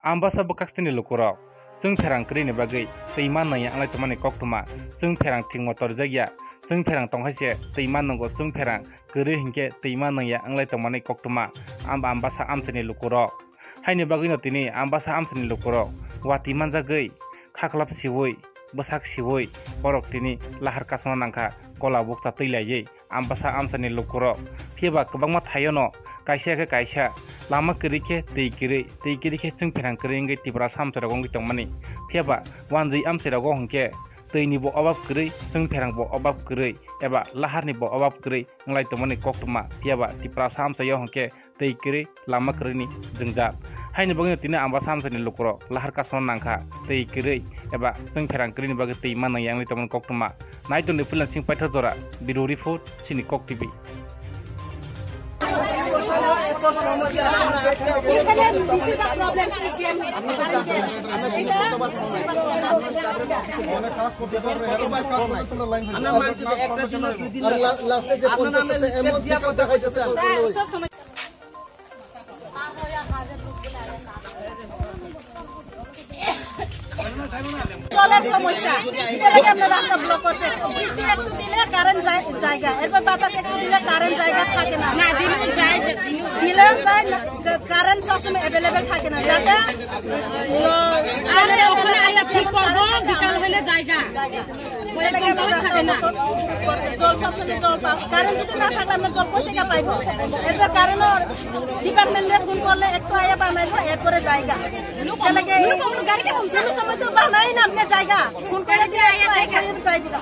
Ambasa bokakstini lukurok sung pherang kri ni bagai teiman naya anglai tomani koktuma sung pherang ting motor jagya sung pherang tonghaise teiman nongo sung pherang kri hingke teiman naya anglai tomani koktuma ambasa amsani lukurok haini bagai no tini ambasa amsani lukurok wati manjagai khaklap siwoi bosak siwoi borok tini lahar kasno nangkha kola bukta teilaye ambasa amsani lukurok pheba kwbangma thayono kaisa ke kaisa lama kiri ke tei kiri ke sung pherang kiri ngai tibra samsara gongi tongmani pheba wanjai amsera go hongke tei ni bo obab kiri sung pherang bo obab kiri eba lahar ni bo obab kiri nglai tongmani koktuma pheba tibra samsa yo hongke tei kiri lama kiri ni jengjak haini bangni tini amba samsani lukro lahar kasno nangkha tei kiri eba sung pherang kiri ni bagi tei manang yang nglai tongmani koktuma naito ni pulan sing paithor jora biruri food sini kok tv জলের সমস্যা এটাকে আমরা রাস্তা block করছে বৃষ্টি একটু দিলে current জায়গা এরপর বাতাস একটু দিলে কারেন্ট জায়গা থাকে না দিলেও যায় কারেন্ট সবসময় অ্যাভেলেবেল থাকে না যাতে জল সবসময় জল পাও কারেন্ট যদি না থাকলে আমরা জল কোথা থেকে পাইবো এরপর কারেন্টের ডিপার্টমেন্টে ফোন করলে একটু আয়া বানাইবো এরপরে জায়গা সময় তো বানাই না আপনি জায়গা ফোন করে দিয়ে আয়া জায়গা